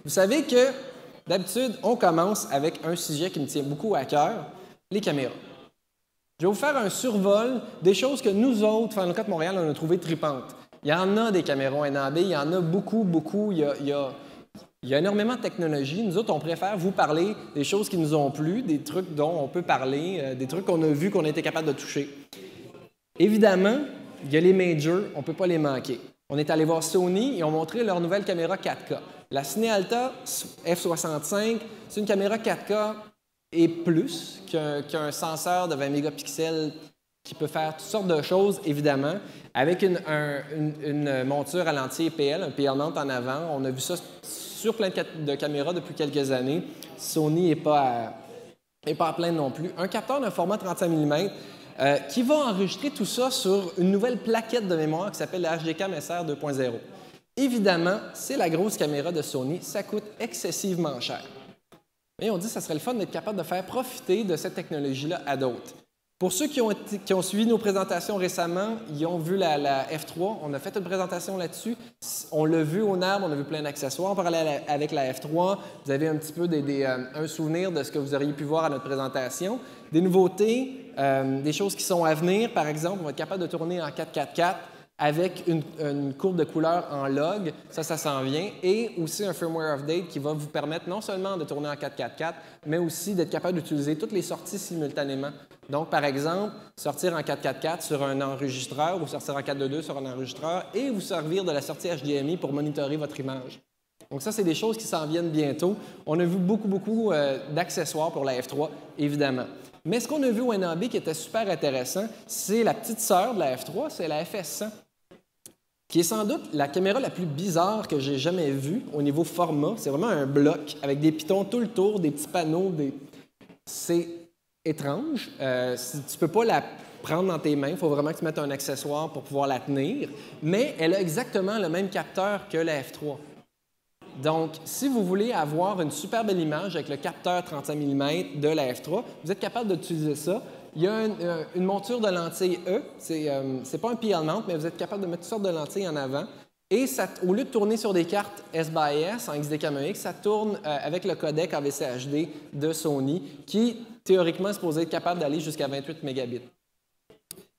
Vous savez que d'habitude, on commence avec un sujet qui me tient beaucoup à cœur, les caméras. Je vais vous faire un survol des choses que nous autres, Final Cut Montréal, on a trouvé tripantes. Il y en a des caméras NAB, il y en a beaucoup. Il y a énormément de technologies. Nous autres, on préfère vous parler des choses qui nous ont plu, des trucs dont on peut parler, des trucs qu'on a vus, qu'on a été capable de toucher. Évidemment, il y a les majors, on ne peut pas les manquer. On est allé voir Sony, ils ont montré leur nouvelle caméra 4K. La Cinealta F65, c'est une caméra 4K et plus qu'un senseur de 20 mégapixels qui peut faire toutes sortes de choses, évidemment, avec une monture à lentille EPL, un PL mount en avant. On a vu ça sur plein de caméras depuis quelques années. Sony n'est pas à plaindre non plus. Un capteur d'un format 35 mm qui va enregistrer tout ça sur une nouvelle plaquette de mémoire qui s'appelle la HDCAM SR 2.0. Évidemment, c'est la grosse caméra de Sony. Ça coûte excessivement cher. Mais on dit que ça serait le fun d'être capable de faire profiter de cette technologie-là à d'autres. Pour ceux qui ont suivi nos présentations récemment, ils ont vu la F3. On a fait une présentation là-dessus. On l'a vu au NAB, on a vu plein d'accessoires. On parlait avec la F3. Vous avez un petit peu un souvenir de ce que vous auriez pu voir à notre présentation. Des nouveautés, des choses qui sont à venir. Par exemple, on va être capable de tourner en 4.4.4 avec une courbe de couleur en log, ça s'en vient, et aussi un firmware update qui va vous permettre non seulement de tourner en 4.4.4, mais aussi d'être capable d'utiliser toutes les sorties simultanément. Donc, par exemple, sortir en 4.4.4 sur un enregistreur ou sortir en 4.2.2 sur un enregistreur et vous servir de la sortie HDMI pour monitorer votre image. Donc ça, c'est des choses qui s'en viennent bientôt. On a vu beaucoup d'accessoires pour la F3, évidemment. Mais ce qu'on a vu au NAB qui était super intéressant, c'est la petite sœur de la F3, c'est la FS100. Qui est sans doute la caméra la plus bizarre que j'ai jamais vue au niveau format. C'est vraiment un bloc avec des pitons tout le tour, des petits panneaux. C'est étrange. Tu ne peux pas la prendre dans tes mains. Il faut vraiment que tu mettes un accessoire pour pouvoir la tenir. Mais elle a exactement le même capteur que la F3. Donc, si vous voulez avoir une super belle image avec le capteur 35 mm de la F3, vous êtes capable d'utiliser ça. Il y a une monture de lentille E. C'est pas un PL mount, mais vous êtes capable de mettre toutes sortes de lentilles en avant. Et ça, au lieu de tourner sur des cartes S/S en XDCAM-EX, ça tourne avec le codec AVC HD de Sony, qui, théoriquement, est supposé être capable d'aller jusqu'à 28 mégabits.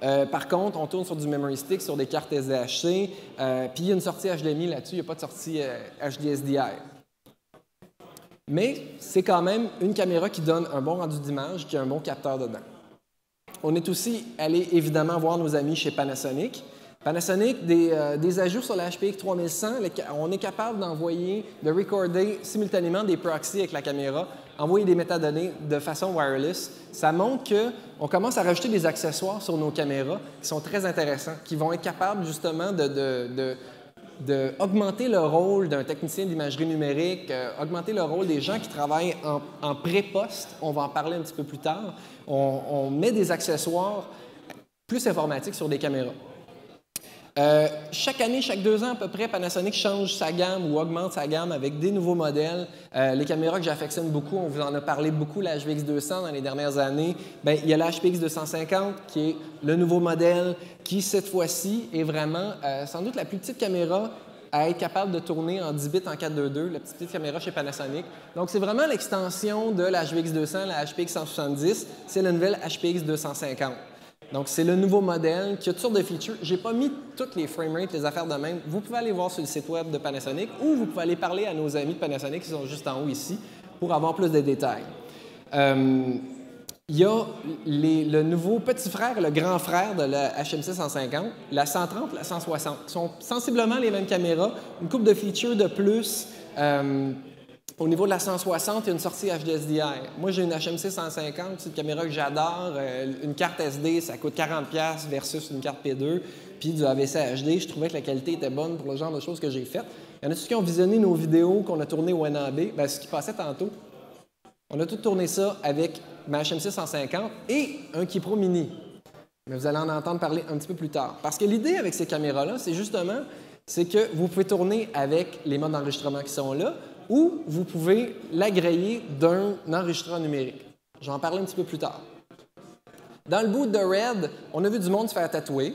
Par contre, on tourne sur du memory stick, sur des cartes SDHC, puis il y a une sortie HDMI là-dessus, il n'y a pas de sortie HDSDI. Mais c'est quand même une caméra qui donne un bon rendu d'image, qui a un bon capteur dedans. On est aussi allé évidemment voir nos amis chez Panasonic. Panasonic, des ajouts sur la HPX 3100, on est capable de recorder simultanément des proxys avec la caméra, envoyer des métadonnées de façon wireless. Ça montre qu'on commence à rajouter des accessoires sur nos caméras qui sont très intéressants, qui vont être capables justement d'augmenter le rôle d'un technicien d'imagerie numérique, augmenter le rôle des gens qui travaillent en pré-poste. On va en parler un petit peu plus tard. On met des accessoires plus informatiques sur des caméras. Chaque année, chaque 2 ans à peu près, Panasonic change sa gamme ou augmente sa gamme avec des nouveaux modèles. Les caméras que j'affectionne beaucoup, on vous en a parlé beaucoup, la HVX 200 dans les dernières années. Bien, il y a la HPX 250 qui est le nouveau modèle qui, cette fois-ci, est vraiment sans doute la plus petite caméra à être capable de tourner en 10 bits en 4.2.2, la petite caméra chez Panasonic. Donc, c'est vraiment l'extension de la HVX 200, la HPX 170, c'est la nouvelle HPX 250. Donc, c'est le nouveau modèle qui a toutes sortes de features. Je n'ai pas mis toutes les framerates, les affaires de même. Vous pouvez aller voir sur le site web de Panasonic ou vous pouvez aller parler à nos amis de Panasonic qui sont juste en haut ici pour avoir plus de détails. Il y a le nouveau petit frère et le grand frère de la HMC 150, la 130, la 160, qui sont sensiblement les mêmes caméras, une couple de features de plus. Au niveau de la 160, il y a une sortie HDSDI. Moi, j'ai une HMC 150, c'est une caméra que j'adore. Une carte SD, ça coûte 40$ versus une carte P2. Puis du AVC HD, je trouvais que la qualité était bonne pour le genre de choses que j'ai faites. Il y en a tous qui ont visionné nos vidéos qu'on a tournées au NAB. Bien, ce qui passait tantôt, on a tout tourné ça avec ma HMC 150 et un Keypro Mini. Mais vous allez en entendre parler un petit peu plus tard. Parce que l'idée avec ces caméras-là, c'est que vous pouvez tourner avec les modes d'enregistrement qui sont là, ou vous pouvez l'agréger d'un enregistreur numérique. Je vais en parler un petit peu plus tard. Dans le boot de Red, on a vu du monde se faire tatouer.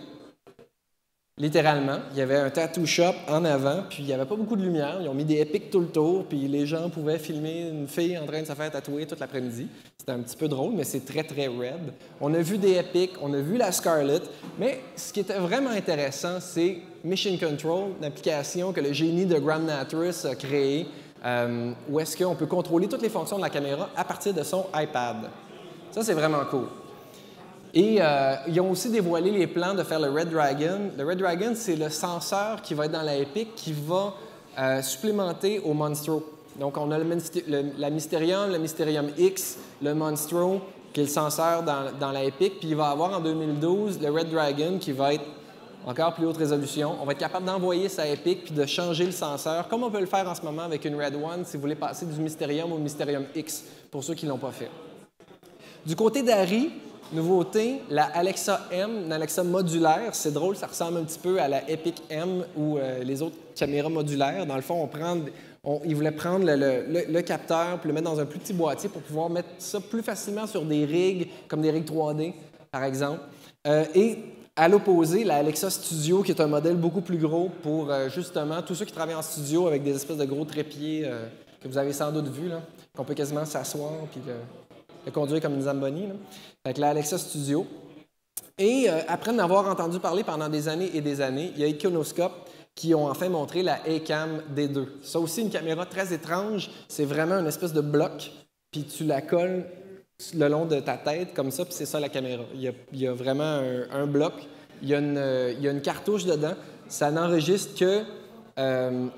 Littéralement, il y avait un tattoo shop en avant, puis il n'y avait pas beaucoup de lumière. Ils ont mis des Epic tout le tour, puis les gens pouvaient filmer une fille en train de se faire tatouer toute l'après-midi. C'était un petit peu drôle, mais c'est très, très raide. On a vu des Epic, on a vu la Scarlett, mais ce qui était vraiment intéressant, c'est Mission Control, l'application que le génie de Graham Natrous a créée, où est-ce qu'on peut contrôler toutes les fonctions de la caméra à partir de son iPad. Ça, c'est vraiment cool. Et ils ont aussi dévoilé les plans de faire le Red Dragon. Le Red Dragon, c'est le senseur qui va être dans la Epic qui va supplémenter au Monstro. Donc, on a la Mysterium, le Mysterium X, le Monstro, qui est le senseur dans la Epic. Puis il va y avoir en 2012 le Red Dragon qui va être encore plus haute résolution. On va être capable d'envoyer sa Epic puis de changer le senseur, comme on peut le faire en ce moment avec une Red One si vous voulez passer du Mysterium au Mysterium X, pour ceux qui ne l'ont pas fait. Du côté d'Arri, nouveauté, la Alexa M, une Alexa modulaire. C'est drôle, ça ressemble un petit peu à la Epic M ou les autres caméras modulaires. Dans le fond, ils voulaient prendre le capteur puis le mettre dans un plus petit boîtier pour pouvoir mettre ça plus facilement sur des rigs, comme des rigs 3D, par exemple. Et à l'opposé, la Alexa Studio, qui est un modèle beaucoup plus gros pour justement tous ceux qui travaillent en studio avec des espèces de gros trépieds que vous avez sans doute vus, qu'on peut quasiment s'asseoir puis le conduire comme une Zamboni. Avec la Alexa Studio. Et après en avoir entendu parler pendant des années et des années, il y a Iconoscope qui ont enfin montré la Acam D2. Ça aussi, une caméra très étrange. C'est vraiment une espèce de bloc, puis tu la colles le long de ta tête comme ça, puis c'est ça la caméra. Il y a vraiment un bloc. Il y a une cartouche dedans. Ça n'enregistre que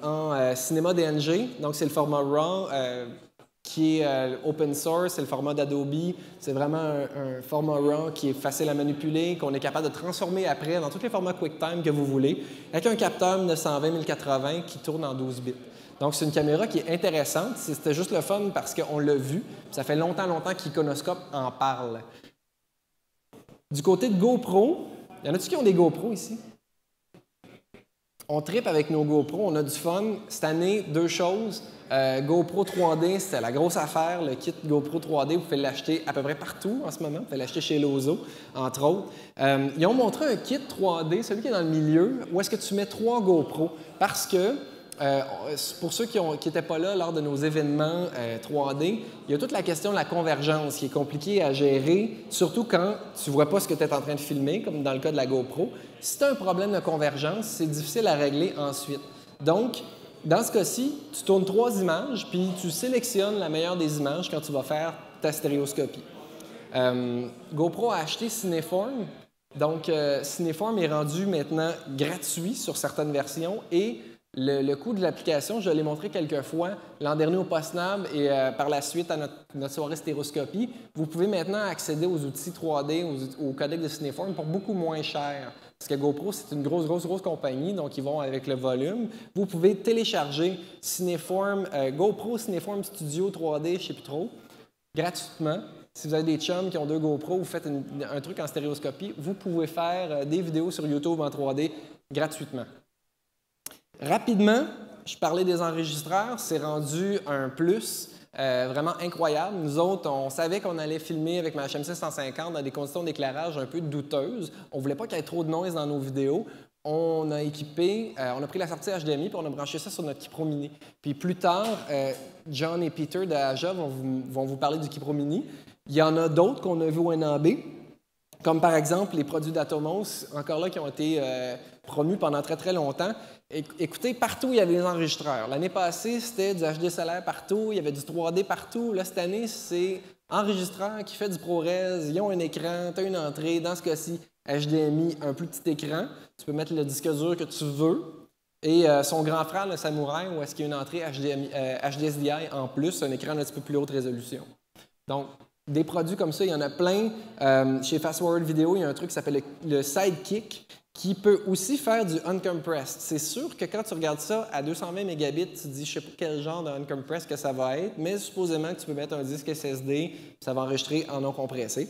en cinéma DNG, donc c'est le format RAW. Qui est open source, c'est le format d'Adobe. C'est vraiment un format RAW qui est facile à manipuler, qu'on est capable de transformer après dans tous les formats QuickTime que vous voulez, avec un capteur 920-1080 qui tourne en 12 bits. Donc, c'est une caméra qui est intéressante. C'était juste le fun parce qu'on l'a vu. Ça fait longtemps qu'Iconoscope en parle. Du côté de GoPro, il y en a-tu qui ont des GoPro ici? On trippe avec nos GoPro, on a du fun. Cette année, deux choses. GoPro 3D, c'était la grosse affaire. Le kit GoPro 3D, vous pouvez l'acheter à peu près partout en ce moment. Vous pouvez l'acheter chez Lozo, entre autres. Ils ont montré un kit 3D, celui qui est dans le milieu, où est-ce que tu mets 3 GoPro. Parce que, pour ceux qui n'étaient pas là lors de nos événements 3D, il y a toute la question de la convergence qui est compliquée à gérer, surtout quand tu ne vois pas ce que tu es en train de filmer, comme dans le cas de la GoPro. Si tu as un problème de convergence, c'est difficile à régler ensuite. Donc, dans ce cas-ci, tu tournes 3 images, puis tu sélectionnes la meilleure des images quand tu vas faire ta stéréoscopie. GoPro a acheté Cineform. Donc, Cineform est rendu maintenant gratuit sur certaines versions et le coût de l'application, je l'ai montré quelques fois l'an dernier au PostNab et par la suite à notre soirée stéroscopie. Vous pouvez maintenant accéder aux outils 3D, au codec de Cineform pour beaucoup moins cher. Parce que GoPro, c'est une grosse compagnie, donc ils vont avec le volume. Vous pouvez télécharger Cineform, GoPro Cineform Studio 3D, je ne sais plus trop, gratuitement. Si vous avez des chums qui ont 2 GoPro, vous faites un truc en stéréoscopie, vous pouvez faire des vidéos sur YouTube en 3D gratuitement. Rapidement, je parlais des enregistreurs, c'est rendu un plus vraiment incroyable. Nous autres, on savait qu'on allait filmer avec ma HMC 150 dans des conditions d'éclairage un peu douteuses. On ne voulait pas qu'il y ait trop de noise dans nos vidéos. On a pris la sortie HDMI puis on a branché ça sur notre Kipro Mini. Puis plus tard, John et Peter de Aja vont vous parler du Kipro Mini. Il y en a d'autres qu'on a vus au NAB, comme par exemple les produits d'Atomos, encore là, qui ont été promus pendant très longtemps. Écoutez, partout, il y avait des enregistreurs. L'année passée, c'était du HDSLR partout, il y avait du 3D partout. Là, cette année, c'est enregistreur qui fait du ProRes. Ils ont un écran, tu as une entrée. Dans ce cas-ci, HDMI, un plus petit écran. Tu peux mettre le disque dur que tu veux. Et son grand frère, le Samurai, où est-ce qu'il y a une entrée HDSDI en plus, un écran un petit peu plus haute résolution. Donc, des produits comme ça, il y en a plein. Chez Fast Forward Video, il y a un truc qui s'appelle le Sidekick, qui peut aussi faire du uncompressed. C'est sûr que quand tu regardes ça à 220 mégabits, tu te dis, je ne sais pas quel genre de uncompressed que ça va être, mais supposément que tu peux mettre un disque SSD, ça va enregistrer en non compressé.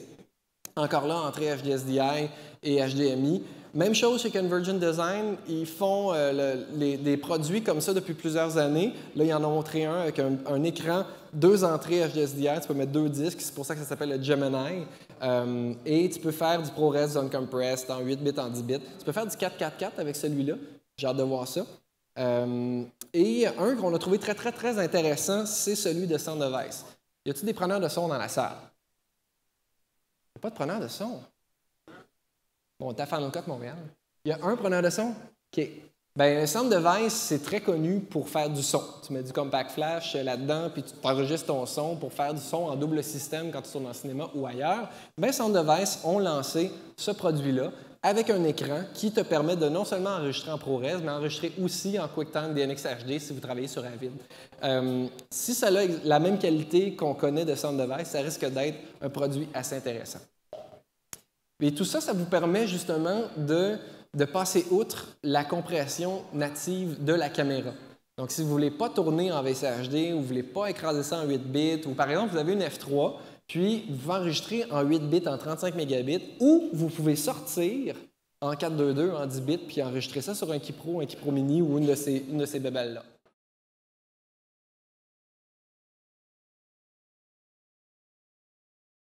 Encore là, entrée HDSDI et HDMI. Même chose chez Convergent Design, ils font des produits comme ça depuis plusieurs années. Là, ils en ont montré un avec un écran, 2 entrées HDSDR, tu peux mettre 2 disques, c'est pour ça que ça s'appelle le Gemini. Et tu peux faire du ProRes Zone Compressed en 8 bits, en 10 bits. Tu peux faire du 444 avec celui-là. J'ai hâte de voir ça. Et un qu'on a trouvé très, très, très intéressant, c'est celui de Sound Device. Y a-t-il des preneurs de son dans la salle? Il n'y a pas de preneur de son. Bon, t'as Final Cut Montréal. Il y a un preneur de son? OK. Bien, Sound Device, c'est très connu pour faire du son. Tu mets du compact flash là-dedans, puis tu enregistres ton son pour faire du son en double système quand tu tournes dans le cinéma ou ailleurs. Bien, Sound Device ont lancé ce produit-là avec un écran qui te permet de non seulement enregistrer en ProRes, mais enregistrer aussi en QuickTime DNX HD si vous travaillez sur Avid. Si ça a la même qualité qu'on connaît de Sound Device, ça risque d'être un produit assez intéressant. Et tout ça, ça vous permet justement de passer outre la compression native de la caméra. Donc, si vous ne voulez pas tourner en VCHD ou vous ne voulez pas écraser ça en 8 bits, ou par exemple, vous avez une F3, puis vous pouvez enregistrer en 8 bits, en 35 mégabits, ou vous pouvez sortir en 422, en 10 bits, puis enregistrer ça sur un Keypro Mini ou une de ces bébelles-là.